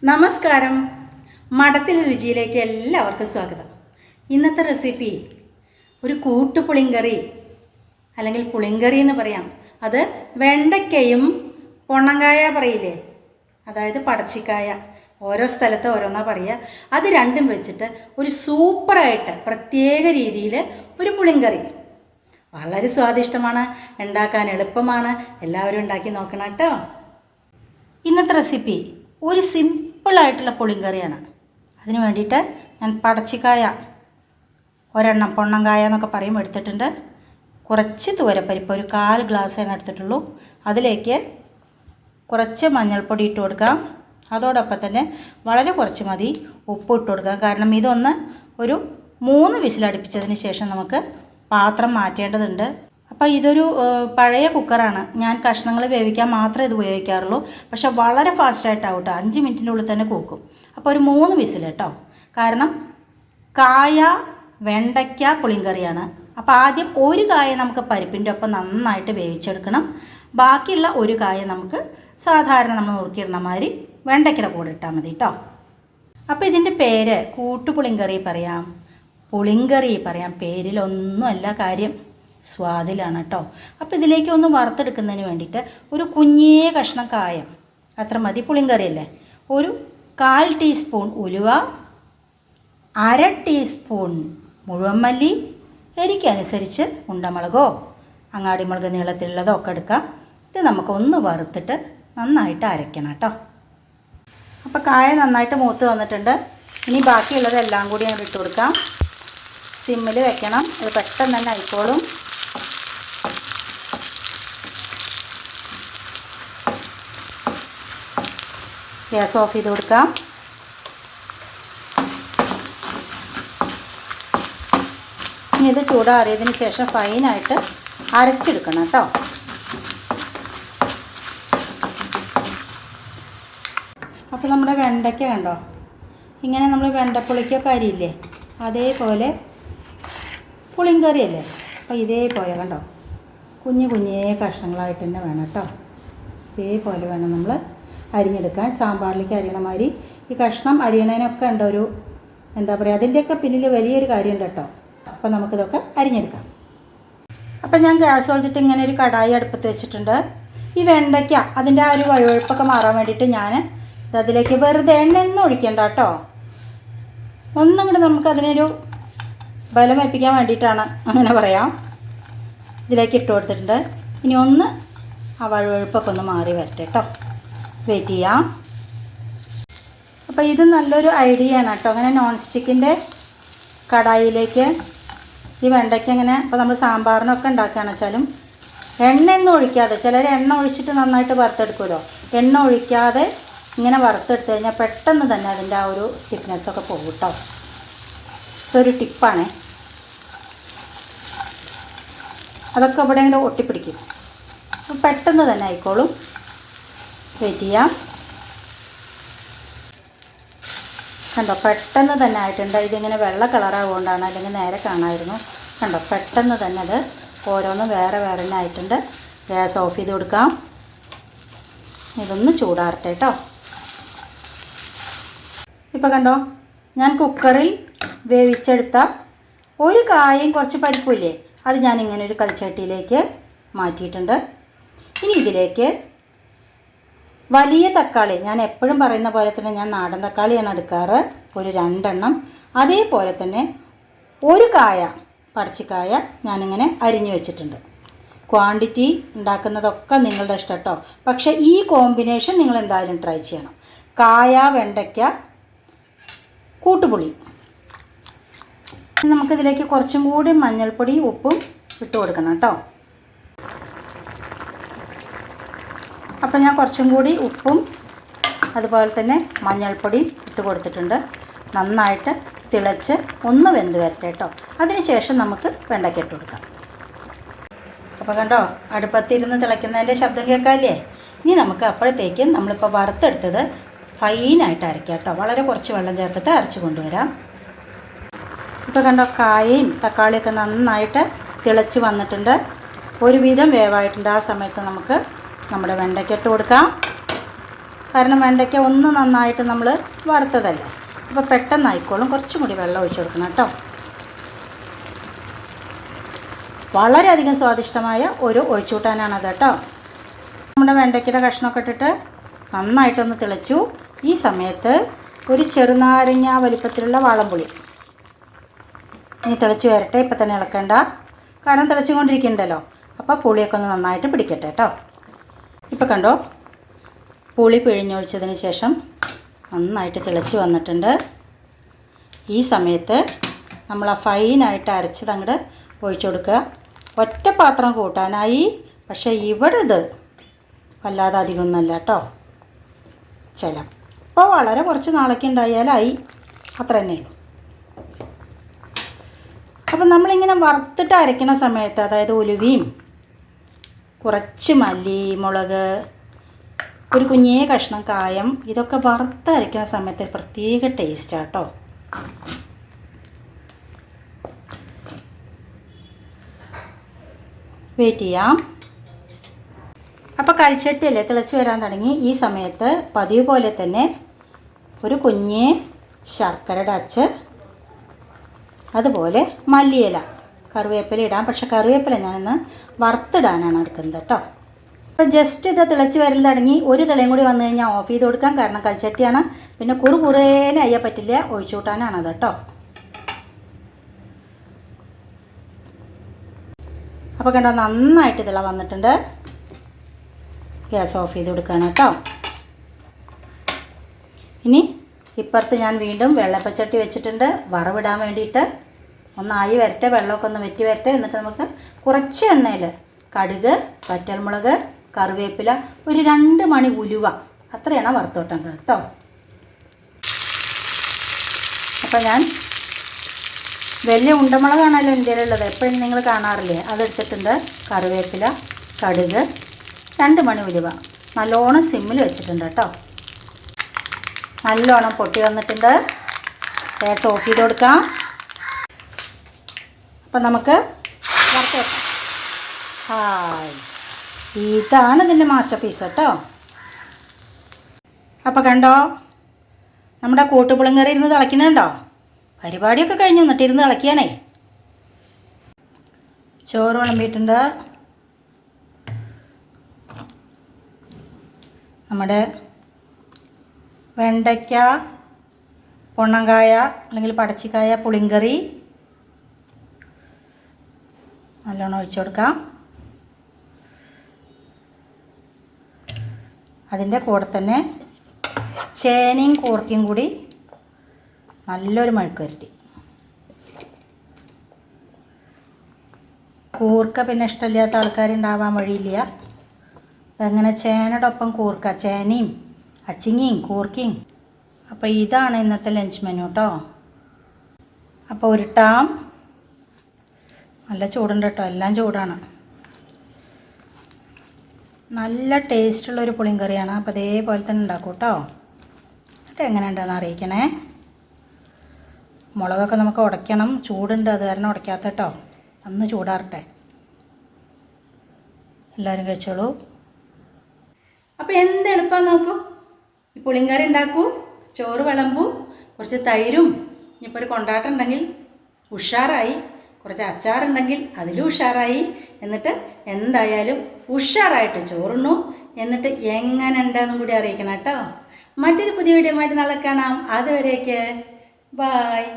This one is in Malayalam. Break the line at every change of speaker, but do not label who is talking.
നമസ്കാരം. മഠത്തിലെ രുചിയിലേക്ക് എല്ലാവർക്കും സ്വാഗതം. ഇന്നത്തെ റെസിപ്പി ഒരു കൂട്ടുപുളിങ്കറി അല്ലെങ്കിൽ പുളിങ്കറി എന്ന് പറയാം. അത് വെണ്ടയ്ക്കയും പൊണ്ണങ്കായ പറയില്ലേ, അതായത് പടച്ചിക്കായ, ഓരോ സ്ഥലത്ത് ഓരോന്നാ പറയുക. അത് രണ്ടും വെച്ചിട്ട് ഒരു സൂപ്പറായിട്ട് പ്രത്യേക രീതിയിൽ ഒരു പുളിങ്കറി. വളരെ സ്വാദിഷ്ടമാണ്, ഉണ്ടാക്കാൻ എളുപ്പമാണ്. എല്ലാവരും ഉണ്ടാക്കി നോക്കണം കേട്ടോ. ഇന്നത്തെ റെസിപ്പി ഒരു സിമ്പിളായിട്ടുള്ള പുളിങ്കറിയാണ്. അതിന് വേണ്ടിയിട്ട് ഞാൻ പടച്ചിക്കായ ഒരെണ്ണം, പൊണ്ണങ്കായ എന്നൊക്കെ പറയുമ്പോൾ എടുത്തിട്ടുണ്ട്. കുറച്ച് തുവരപ്പരിപ്പ്, ഒരു 1/4 ഗ്ലാസ് ഞാൻ എടുത്തിട്ടുള്ളൂ. അതിലേക്ക് കുറച്ച് മഞ്ഞൾപ്പൊടി ഇട്ട് കൊടുക്കാം. അതോടൊപ്പം തന്നെ വളരെ കുറച്ച് മതി ഉപ്പ് ഇട്ട് കൊടുക്കാം. കാരണം ഇതൊന്ന് ഒരു 3 വിസിലടുപ്പിച്ചതിന് ശേഷം നമുക്ക് പാത്രം മാറ്റേണ്ടതുണ്ട്. അപ്പോൾ ഇതൊരു പഴയ കുക്കറാണ്. ഞാൻ കഷ്ണങ്ങൾ വേവിക്കാൻ മാത്രമേ ഇത് ഉപയോഗിക്കാറുള്ളൂ. പക്ഷേ വളരെ ഫാസ്റ്റായിട്ടാവും കേട്ടോ, 5 മിനിറ്റിൻ്റെ ഉള്ളിൽ തന്നെ കൂക്കും. അപ്പോൾ ഒരു 3 വിസിൽ കേട്ടോ. കാരണം കായ വെണ്ടയ്ക്ക പുളിങ്കറിയാണ്. അപ്പോൾ ആദ്യം ഒരു കായ നമുക്ക് പരിപ്പിൻ്റെ ഒപ്പം നന്നായിട്ട് വേവിച്ചെടുക്കണം. ബാക്കിയുള്ള ഒരു കായ നമുക്ക് സാധാരണ നമ്മൾ നുറുക്കിയിടുന്ന മാതിരി വെണ്ടയ്ക്കയുടെ കൂടെ ഇട്ടാൽ മതി കേട്ടോ. അപ്പോൾ ഇതിൻ്റെ പേര് കൂട്ടുപുളിങ്കറി പറയാം, പുളിങ്കറി പറയാം. പേരിലൊന്നുമല്ല കാര്യം, സ്വാദിലാണ് കേട്ടോ. അപ്പോൾ ഇതിലേക്ക് ഒന്ന് വറുത്തെടുക്കുന്നതിന് വേണ്ടിയിട്ട് ഒരു കുഞ്ഞേ കഷ്ണം കായം, അത്ര മതി, പുളിങ്കറിയല്ലേ. ഒരു 1/4 ടീസ്പൂൺ ഉലുവ, 1/2 ടീസ്പൂൺ മുഴുവൻ മല്ലി, എരിക്കനുസരിച്ച് ഉണ്ടമുളകോ അങ്ങാടിമുളക് നീളത്തിലുള്ളതോ ഒക്കെ എടുക്കാം. ഇത് നമുക്കൊന്ന് വറുത്തിട്ട് നന്നായിട്ട് അരയ്ക്കണം കേട്ടോ. അപ്പോൾ കായ നന്നായിട്ട് മൂത്ത് വന്നിട്ടുണ്ട്. ഇനി ബാക്കിയുള്ളതെല്ലാം കൂടി അങ്ങോട്ട് ഇട്ട് കൊടുക്കാം. സിമ്മിൽ വെക്കണം, അത് പെട്ടെന്ന് തന്നെ ആയിക്കോളും. ഗ്യാസ് ഓഫ് ചെയ്ത് കൊടുക്കാം. ഇനി ഇത് ചൂടാറിയതിന് ശേഷം ഫൈനായിട്ട് അരച്ചെടുക്കണം കേട്ടോ. അപ്പോൾ നമ്മുടെ വെണ്ടയ്ക്ക കണ്ടോ, ഇങ്ങനെ നമ്മൾ വെണ്ടപ്പുളിക്കൊക്കെ അരിയില്ലേ, അതേപോലെ പുളിങ്കറിയല്ലേ. അപ്പോൾ ഇതേപോലെ കണ്ടോ, കുഞ്ഞു കുഞ്ഞേ കഷ്ണങ്ങളായിട്ട് തന്നെ വേണം കേട്ടോ. ഇതേപോലെ വേണം നമ്മൾ അരിഞ്ഞെടുക്കാൻ. സാമ്പാറിലേക്ക് അരിയണ മാതിരി ഈ കഷ്ണം അരിയണതിനൊക്കെ ഉണ്ട് ഒരു, എന്താ പറയുക, അതിൻ്റെയൊക്കെ പിന്നിൽ വലിയൊരു കാര്യമുണ്ട് കേട്ടോ. അപ്പോൾ നമുക്കിതൊക്കെ അരിഞ്ഞെടുക്കാം. അപ്പം ഞാൻ ഗ്യാസ് കൊടുത്തിട്ട് ഇങ്ങനെ ഒരു കടായി അടുപ്പത്ത് വെച്ചിട്ടുണ്ട്. ഈ വെണ്ടയ്ക്ക അതിൻ്റെ ആ ഒരു വഴുവഴുപ്പൊക്കെ മാറാൻ വേണ്ടിയിട്ട് ഞാൻ അതിലേക്ക് വെറുതെ എണ്ണയൊന്നും ഒഴിക്കണ്ട കേട്ടോ. ഒന്നും കൂടെ നമുക്കതിനൊരു ബലം വെപ്പിക്കാൻ വേണ്ടിയിട്ടാണ്, അങ്ങനെ പറയാം. ഇതിലേക്ക് ഇട്ട് കൊടുത്തിട്ടുണ്ട്. ഇനി ഒന്ന് ആ വഴുവഴുപ്പൊക്കെ ഒന്ന് മാറി വരട്ടെ കേട്ടോ, വെയിറ്റ് ചെയ്യാം. അപ്പോൾ ഇത് നല്ലൊരു ഐഡിയ ആണ് കേട്ടോ. അങ്ങനെ നോൺ സ്റ്റിക്കിൻ്റെ കടായിലേക്ക് ഈ വെണ്ടയ്ക്ക ഇങ്ങനെ, ഇപ്പോൾ നമ്മൾ സാമ്പാറിനൊക്കെ ഉണ്ടാക്കുകയാണെന്ന് വെച്ചാലും എണ്ണയൊന്നും ഒഴിക്കാതെ, ചിലർ എണ്ണ ഒഴിച്ചിട്ട് നന്നായിട്ട് വറുത്തെടുക്കുമല്ലോ, എണ്ണ ഒഴിക്കാതെ ഇങ്ങനെ വറുത്തെടുത്ത് കഴിഞ്ഞാൽ പെട്ടെന്ന് തന്നെ അതിൻ്റെ ആ ഒരു സ്റ്റിഫ്നെസ്സൊക്കെ പോകും കേട്ടോ. ഇതൊരു ടിപ്പാണേ. അതൊക്കെ ഇവിടെ ഇങ്ങനെ ഒട്ടിപ്പിടിക്കും. അപ്പോൾ പെട്ടെന്ന് തന്നെ ആയിക്കോളും. വെയിറ്റ് ചെയ്യാം. കണ്ടോ, പെട്ടെന്ന് തന്നെ ആയിട്ടുണ്ട്. ഇതിങ്ങനെ വെള്ള കളറാവുകൊണ്ടാണ്, അല്ലെങ്കിൽ നേരെ കാണാമായിരുന്നു. കണ്ടോ, പെട്ടെന്ന് തന്നെ അത് ഓരോന്നും വേറെ വേറെ തന്നെ ആയിട്ടുണ്ട്. ഗ്യാസ് ഓഫ് ചെയ്ത് കൊടുക്കാം. ഇതൊന്ന് ചൂടാറട്ടെ കേട്ടോ. ഇപ്പോൾ കണ്ടോ, ഞാൻ കുക്കറിൽ വേവിച്ചെടുത്ത ഒരു കായും കുറച്ച് പരിപ്പില്ലേ, അത് ഞാനിങ്ങനെ ഒരു കൽച്ചട്ടിയിലേക്ക് മാറ്റിയിട്ടുണ്ട്. ഇനി ഇതിലേക്ക് വലിയ തക്കാളി, ഞാൻ എപ്പോഴും പറയുന്ന പോലെ തന്നെ ഞാൻ നാടൻ തക്കാളിയാണ് എടുക്കാറ്, ഒരു 2 എണ്ണം. അതേപോലെ തന്നെ ഒരു കായ, പടച്ചിക്കായ ഞാനിങ്ങനെ അരിഞ്ഞു വെച്ചിട്ടുണ്ട്. ക്വാണ്ടിറ്റി ഉണ്ടാക്കുന്നതൊക്കെ നിങ്ങളുടെ ഇഷ്ടം കേട്ടോ. പക്ഷേ ഈ കോമ്പിനേഷൻ നിങ്ങൾ എന്തായാലും ട്രൈ ചെയ്യണം. കായ വെണ്ടയ്ക്ക കൂട്ടുപുളി. നമുക്കിതിലേക്ക് കുറച്ചും കൂടി മഞ്ഞൾപ്പൊടി ഉപ്പും ഇട്ട് കൊടുക്കണം കേട്ടോ. അപ്പോൾ ഞാൻ കുറച്ചും കൂടി ഉപ്പും അതുപോലെ തന്നെ മഞ്ഞൾപ്പൊടി ഇട്ട് കൊടുത്തിട്ടുണ്ട്. നന്നായിട്ട് തിളച്ച് ഒന്ന് വെന്ത് വരട്ടെ കേട്ടോ. അതിന് ശേഷം നമുക്ക് വെണ്ടയ്ക്ക ഇട്ട് കൊടുക്കാം. അപ്പോൾ കണ്ടോ, അടുപ്പത്തിരുന്ന് തിളയ്ക്കുന്നതിൻ്റെ ശബ്ദം കേൾക്കാമല്ലേ. ഇനി നമുക്ക് അപ്പോഴത്തേക്കും നമ്മളിപ്പോൾ വറുത്തെടുത്തത് ഫൈനായിട്ട് അരയ്ക്കാം കേട്ടോ. വളരെ കുറച്ച് വെള്ളം ചേർത്തിട്ട് അരച്ച് കൊണ്ടുവരാം. ഇപ്പോൾ കണ്ടോ, കായയും തക്കാളിയൊക്കെ നന്നായിട്ട് തിളച്ച് വന്നിട്ടുണ്ട്, ഒരുവിധം വേവായിട്ടുണ്ട്. ആ സമയത്ത് നമുക്ക് നമ്മുടെ വെണ്ടയ്ക്ക ഇട്ട് കൊടുക്കാം. കാരണം വെണ്ടയ്ക്ക ഒന്ന് നന്നായിട്ട് നമ്മൾ വറുത്തതല്ലേ, അപ്പോൾ പെട്ടെന്നായിക്കോളും. കുറച്ചും കൂടി വെള്ളം ഒഴിച്ച് കൊടുക്കണം കേട്ടോ. വളരെയധികം സ്വാദിഷ്ടമായ ഒരു ഒഴിച്ചുകൂട്ടാനാണത് കേട്ടോ. നമ്മുടെ വെണ്ടയ്ക്കയുടെ കഷ്ണമൊക്കെ ഇട്ടിട്ട് നന്നായിട്ടൊന്ന് തിളച്ചു. ഈ സമയത്ത് ഒരു ചെറുനാരങ്ങ വലിപ്പത്തിലുള്ള വാളംപുളി ഇനി തിളച്ച് വരട്ടെ. ഇപ്പം തന്നെ ഇളക്കണ്ട, കാരണം തിളച്ചുകൊണ്ടിരിക്കുന്നുണ്ടല്ലോ. അപ്പോൾ പുളിയൊക്കെ ഒന്ന് നന്നായിട്ട് പിടിക്കട്ടെ കേട്ടോ. ഇപ്പോൾ കണ്ടോ, പുളി പിഴിഞ്ഞൊഴിച്ചതിന് ശേഷം നന്നായിട്ട് തിളച്ച് വന്നിട്ടുണ്ട്. ഈ സമയത്ത് നമ്മൾ ആ ഫൈനായിട്ട് അരച്ചത് അങ്ങോട്ട് ഒഴിച്ചു കൊടുക്കുക. ഒറ്റ പാത്രം കൂട്ടാനായി, പക്ഷേ ഇവിടെ ഇത് വല്ലാതെ അധികമൊന്നുമല്ല കേട്ടോ. ചിലപ്പോൾ വളരെ കുറച്ച് നാളൊക്കെ ഉണ്ടായാലായി, അത്ര തന്നെയുള്ളൂ. അപ്പം നമ്മളിങ്ങനെ വറുത്തിട്ട് അരയ്ക്കുന്ന സമയത്ത്, അതായത് ഉലുവയും കുറച്ച് മല്ലി, മുളക്, ഒരു കുഞ്ഞേ കഷ്ണം കായം, ഇതൊക്കെ വറുത്ത് അരയ്ക്കുന്ന സമയത്ത് പ്രത്യേക ടേസ്റ്റാണ് കേട്ടോ. വെയിറ്റ് ചെയ്യാം. അപ്പോൾ കൽച്ചട്ടിയല്ലേ തിളച്ച് വരാൻ തുടങ്ങി. ഈ സമയത്ത് പതിവ് പോലെ തന്നെ ഒരു കുഞ്ഞ് ശർക്കരയുടെ അച്ച്, അതുപോലെ മല്ലിയില, കറിവേപ്പില ഇടാം. പക്ഷെ കറിവേപ്പില ഞാനിന്ന് വറുത്തിടാനാണ് എടുക്കുന്നത് കേട്ടോ. അപ്പോൾ ജസ്റ്റ് ഇത് തിളച്ച് വരൽ തുടങ്ങി. ഒരു തിളയും കൂടി വന്നു കഴിഞ്ഞാൽ ഓഫ് ചെയ്ത് കൊടുക്കാം, കാരണം കൽച്ചട്ടിയാണ്. പിന്നെ കുറേനെ അയ്യാൻ പറ്റില്ല, ഒഴിച്ചു കൂട്ടാനാണത് കേട്ടോ. അപ്പോൾ കണ്ടോ, നന്നായിട്ട് തിള വന്നിട്ടുണ്ട്. ഗ്യാസ് ഓഫ് ചെയ്ത് കൊടുക്കുകയാണ് കേട്ടോ. ഇനി ഇപ്പുറത്ത് ഞാൻ വീണ്ടും വെള്ളപ്പച്ചട്ടി വെച്ചിട്ടുണ്ട് വറവിടാൻ വേണ്ടിയിട്ട്. ഒന്നായി വരട്ടെ, വെള്ളമൊക്കെ ഒന്ന് വെറ്റി വരട്ടെ. എന്നിട്ട് നമുക്ക് കുറച്ച് എണ്ണയിൽ കടുക്, വറ്റൽമുളക്, കറിവേപ്പില, ഒരു 2 മണി ഉലുവ, അത്രയാണ് വറുത്തോട്ടത് കേട്ടോ. അപ്പോൾ ഞാൻ വലിയ ഉണ്ടമുളകാണല്ലോ ഇന്ത്യയിലുള്ളത്, എപ്പോഴും നിങ്ങൾ കാണാറില്ലേ, അതെടുത്തിട്ടുണ്ട്. കറിവേപ്പില, കടുക്, 2 മണി ഉലുവ നല്ലോണം സിമ്മിൽ വെച്ചിട്ടുണ്ട് കേട്ടോ. നല്ലോണം പൊട്ടി വന്നിട്ടുണ്ട്. ഗ്യാസ് ഓഫ് ചെയ്ത് കൊടുക്കാം. അപ്പം നമുക്ക് വറുത്ത് വെക്കാം. ഹായ്, ഇതാണ് ഇതിൻ്റെ മാസ്റ്റർ പീസ് കേട്ടോ. അപ്പോൾ കണ്ടോ, നമ്മുടെ കൂട്ടുപുളിങ്കറി ഇരുന്ന് തിളയ്ക്കുന്നുണ്ടോ? പരിപാടിയൊക്കെ കഴിഞ്ഞു, എന്നിട്ടിരുന്ന് തിളയ്ക്കുകയാണേ. ചോറ് വിളമ്പിയിട്ടുണ്ട്. നമ്മുടെ വെണ്ടയ്ക്ക, പൊണ്ണങ്കായ അല്ലെങ്കിൽ പടച്ചിക്കായ പുളിങ്കറി നല്ലോണം ഒഴിച്ചു കൊടുക്കാം. അതിൻ്റെ കൂടെ തന്നെ ചേനയും കൂർക്കയും കൂടി നല്ലൊരു മെഴുക്ക് പുരട്ടി. കൂർക്ക പിന്നെ ഇഷ്ടമില്ലാത്ത ആൾക്കാരുണ്ടാവാൻ വഴിയില്ല. അതങ്ങനെ ചേനയുടെ ഒപ്പം കൂർക്ക, ചേനയും അച്ചിങ്ങയും കൂർക്കയും. അപ്പോൾ ഇതാണ് ഇന്നത്തെ ലഞ്ച് മെനു കേട്ടോ. അപ്പോൾ ഉരുട്ടാം. നല്ല ചൂടുണ്ട് കേട്ടോ, എല്ലാം ചൂടാണ്. നല്ല ടേസ്റ്റുള്ളൊരു പുളിങ്കറിയാണ്. അപ്പോൾ അതേപോലെ തന്നെ ഉണ്ടാക്കും കേട്ടോ. എന്നിട്ട് എങ്ങനെ ഉണ്ടെന്ന് അറിയിക്കണേ. മുളകൊക്കെ നമുക്ക് ഉടയ്ക്കണം, ചൂടുണ്ട്, അത് കാരണം ഉടയ്ക്കാത്ത കേട്ടോ. ഒന്ന് ചൂടാറട്ടെ. എല്ലാവരും കഴിച്ചോളൂ. അപ്പോൾ എന്ത് എളുപ്പം നോക്കൂ. ഈ പുളിങ്കറി ഉണ്ടാക്കൂ, ചോറ് വിളമ്പൂ, കുറച്ച് തൈരും, ഇനിയിപ്പോൾ ഒരു കൊണ്ടാട്ടം ഉണ്ടെങ്കിൽ ഉഷാറായി, കുറച്ച് അച്ചാറുണ്ടെങ്കിൽ അതിലും ഉഷാറായി. എന്നിട്ട് എന്തായാലും ഉഷാറായിട്ട് ചോറുണ്ണു. എന്നിട്ട് എങ്ങനെ ഉണ്ടെന്നും കൂടി അറിയിക്കണം കേട്ടോ. മറ്റൊരു പുതിയ വീഡിയോ ആയിട്ട് നാളെ കാണാം. അതുവരേക്ക് ബായ്.